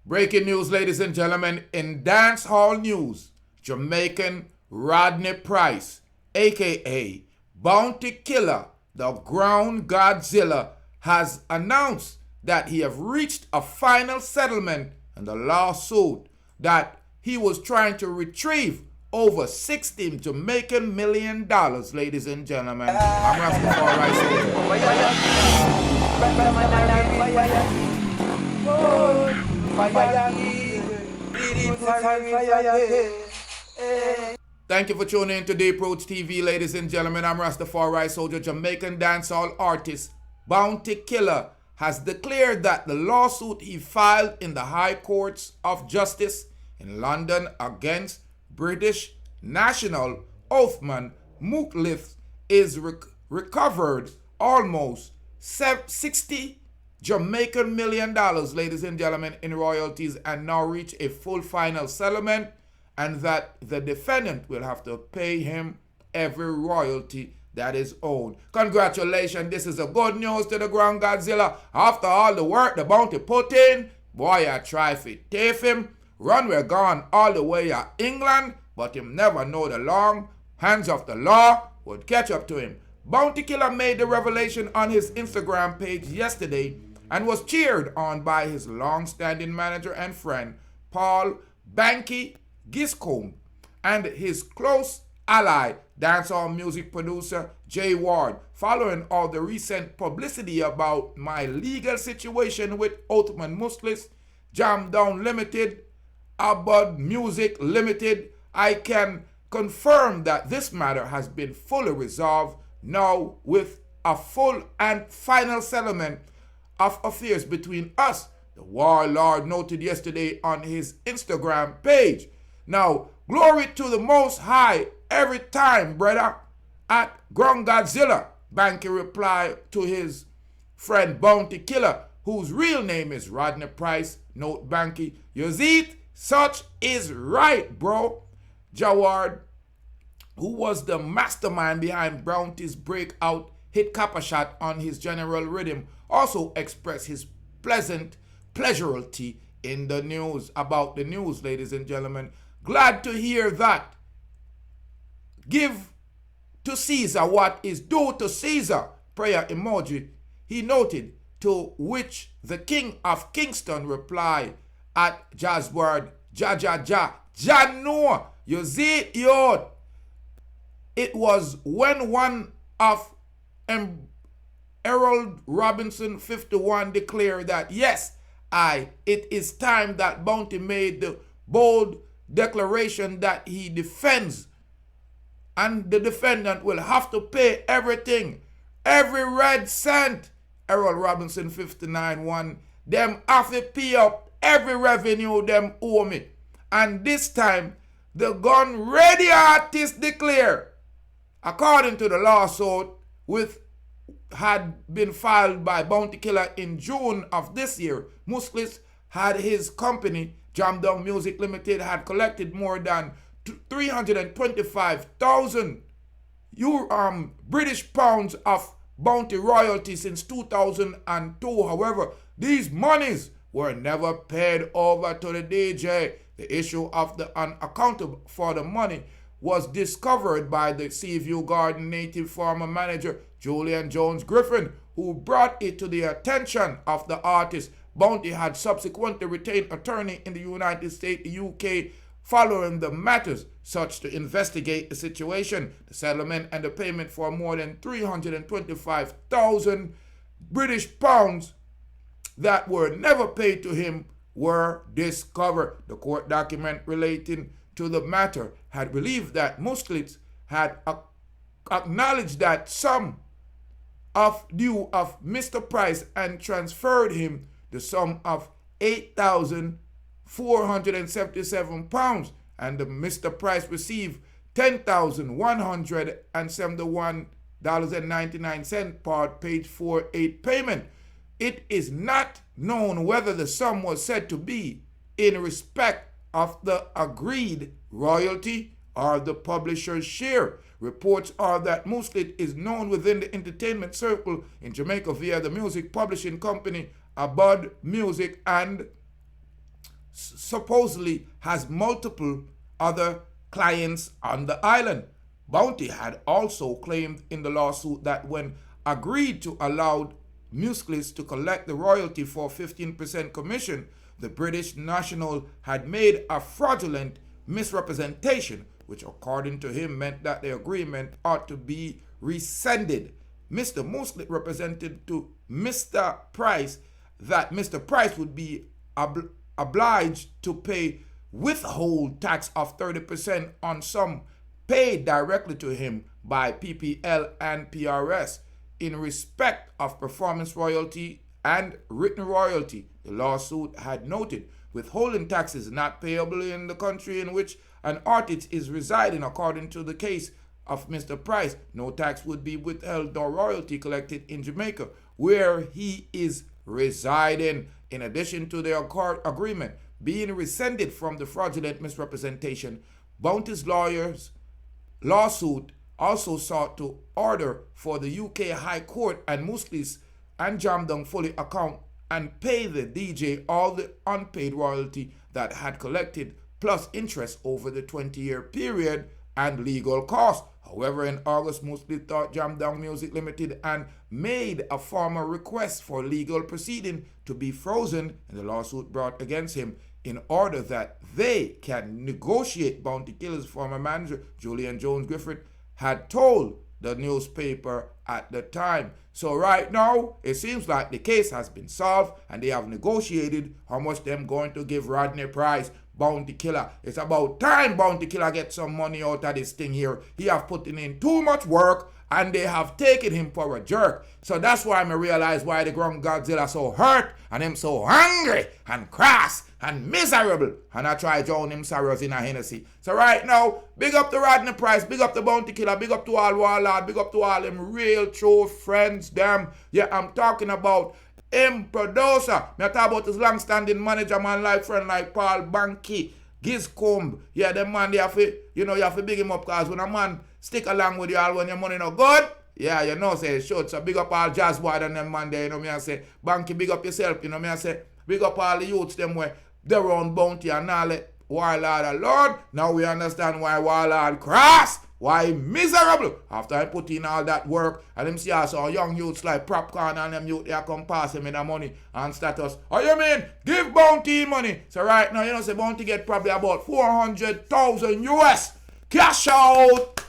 Breaking news, ladies and gentlemen, in dancehall news, Jamaican Rodney Price, aka Bounty Killer, the Ground Godzilla, has announced that he have reached a final settlement in the lawsuit that he was trying to retrieve over $16 Jamaican million, ladies and gentlemen. I'm Rastafari Soldier. Thank you for tuning in to Deep Roots TV, ladies and gentlemen. I'm Rastafari Soldier. Jamaican dancehall artist Bounty Killer has declared that the lawsuit he filed in the High Courts of Justice in London against British national Othman Mukhlis is recovered almost 60 Jamaican million dollars, ladies and gentlemen, in royalties, and now reach a full final settlement, and that the defendant will have to pay him every royalty that is owed. Congratulations, this is a good news to the Ground Godzilla. After all the work the Bounty put in, boy, I try to take him. Runway gone all the way to England, but him never know the long hands of the law would catch up to him. Bounty Killer made the revelation on his Instagram page yesterday and was cheered on by his long-standing manager and friend, Paul Bankey Giscombe, and his close ally, dancehall music producer Jazzwad, following all the recent publicity about my legal situation with Othman Mukhlis, Jam Down Limited, Abud Music Limited. I can confirm that this matter has been fully resolved now with a full and final settlement of affairs between us, the warlord noted yesterday on his Instagram page. Now, glory to the Most High every time, Bredda. At Ground Godzilla, Bankey replied to his friend Bounty Killer, whose real name is Rodney Price. Note Bankey, your zeet, such is right, bro. Jazzwad, who was the mastermind behind Bounty's breakout hit Coppershot on his general riddim, also expressed his pleasurity in the news, about the news, ladies and gentlemen. Glad to hear that. Give to Caesar what is due to Caesar. Prayer emoji. He noted, to which the King of Kingston replied at Jazzwad, Jah Jah Jah Jah no, you zeet yo. It was when one of Harold Robinson 51 declared that yes, it is time that Bounty made the bold declaration that he defends, and the defendant will have to pay everything, every red cent. Harold Robinson 59-1, them have to pay up every revenue them owe me. And this time, the gun ready artist declare, according to the lawsuit had been filed by Bounty Killer in June of this year, Mukhlis had his company, Jam Down Music Limited, had collected more than 325,000 British pounds of Bounty royalty since 2002. However, these monies were never paid over to the DJ. The issue of the unaccounted for the money was discovered by the Seaview Garden native former manager Julian Jones Griffin, who brought it to the attention of the artist. Bounty had subsequently retained attorney in the United States, UK, following the matters such to investigate the situation. The settlement and the payment for more than 325,000 British pounds that were never paid to him were discovered. The court document relating to the matter had believed that Mukhlis had acknowledged that sum of due of Mr. Price and transferred him the sum of £8,477, and the Mr. Price received $10,171.99 part page 48 payment. It is not known whether the sum was said to be in respect of the agreed royalty or the publisher's share. Reports are that Mukhlis is known within the entertainment circle in Jamaica via the music publishing company Abud Music and supposedly has multiple other clients on the island. Bounty had also claimed in the lawsuit that when agreed to allow Mukhlis to collect the royalty for 15% commission, the British national had made a fraudulent misrepresentation, which according to him meant that the agreement ought to be rescinded. Mr. Mukhlis represented to Mr. Price that Mr. Price would be obliged to pay withhold tax of 30% on sum paid directly to him by PPL and PRS in respect of performance royalty and written royalty. The lawsuit had noted withholding tax is not payable in the country in which an artist is residing. According to the case of Mr. Price, no tax would be withheld nor royalty collected in Jamaica, where he is residing. In addition to their agreement being rescinded from the fraudulent misrepresentation, Bounty's lawyers' lawsuit also sought to order for the UK High Court and Mukhlis and Jamdong fully account and pay the DJ all the unpaid royalty that had collected plus interest over the 20-year period and legal costs. However, in August, Mukhlis thought Jamdong Music Limited and made a formal request for legal proceeding to be frozen in the lawsuit brought against him in order that they can negotiate. Bounty Killer's former manager, Julian Jones Griffith, had told the newspaper at the time. So right now, it seems like the case has been solved and they have negotiated how much them going to give Rodney Price, Bounty Killer. It's about time Bounty Killer gets some money out of this thing here. He have put in too much work and they have taken him for a jerk. So that's why I realize why the ground Godzilla so hurt and him so hungry and crass and miserable. And I try to drown him sorrows in a Hennessy. So right now, big up to Rodney Price, big up to Bounty Killer, big up to all Warlord, big up to all them real true friends, them. Yeah, I'm talking about him producer. Me talk about his long-standing manager, man, like friend like Paul Bankey, Gizcombe. Yeah, them man, they have to, you have to big him up, because when a man stick along with you all when your money no good, yeah, say it should. So big up all Jazzwad and them man there, me I say, Bankey, big up yourself, me I say, big up all the youths them where they're on Bounty and all that Warlord alone. Now we understand why Warlord cross, why miserable. After I put in all that work, and them see also young youths like Popcorn and them youth, they come pass him in the money and status. Oh, you mean, give Bounty money. So right now, say Bounty get probably about 400,000 US. Cash out.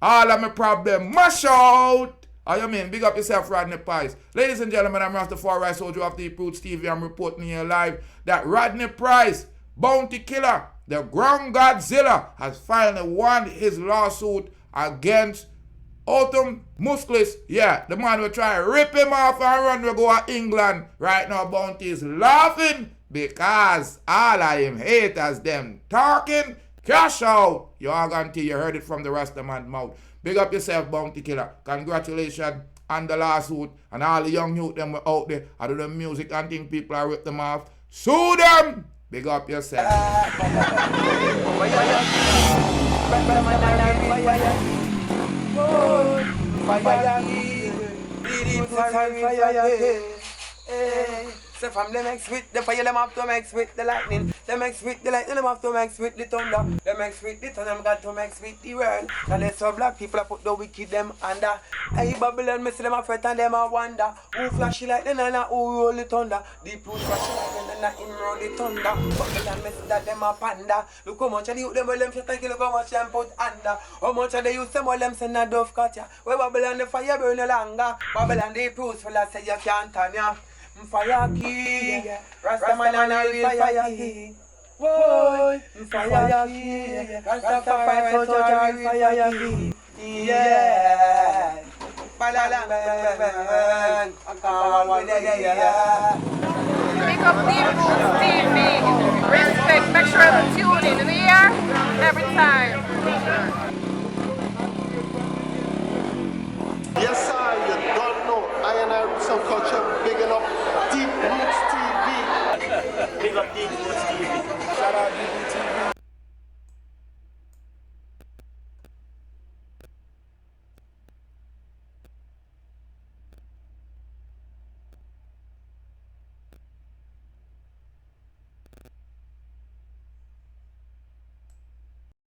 All of my problem, mash out. Oh, you mean, big up yourself, Rodney Price. Ladies and gentlemen, I'm Rastafari, soldier of the Roots TV. I'm reporting here live that Rodney Price, Bounty Killer, the ground Godzilla, has finally won his lawsuit against Othman Mukhlis. Yeah, the man will try to rip him off and run to go to England. Right now, Bounty is laughing because all of him haters, them talking. Cash out. You all guarantee you heard it from the Rastaman mouth. Big up yourself, Bounty Killer. Congratulations on the lawsuit. And all the young youth them were out there. I do the music and think people are rip them off. Sue them. Big up yourself. So from them mix with the fire, them have to mix with the lightning. Them mix with the lightning, them have to mix with the thunder. Them mix with the thunder, them got to mix with the world. And they so black people put the wicked them under. Hey Babylon, me see them a fret and them a wonder. Who flashy like them and who roll the thunder. Deep root flashy like them and him roll the thunder. Babylon, me see that them a panda. Look how much of the youth them well them shit and kill, look how much them put under. How much of the youth them well them send a dove cut ya. Where Babylon the fire burn no longer. Babylon the proofs full of say you can't turn ya. Fire king, Rastaman and a real fire king. Whoa, fire king, Rastafari soldier, fire king. Yeah, Balalang, Pick up Deep Roots TV. Respect, make sure to tune in the year every time. Yes, sir, you don't know. I and some culture big enough. Deep Roots TV. Big up Deep Roots TV. Shout out Deep Roots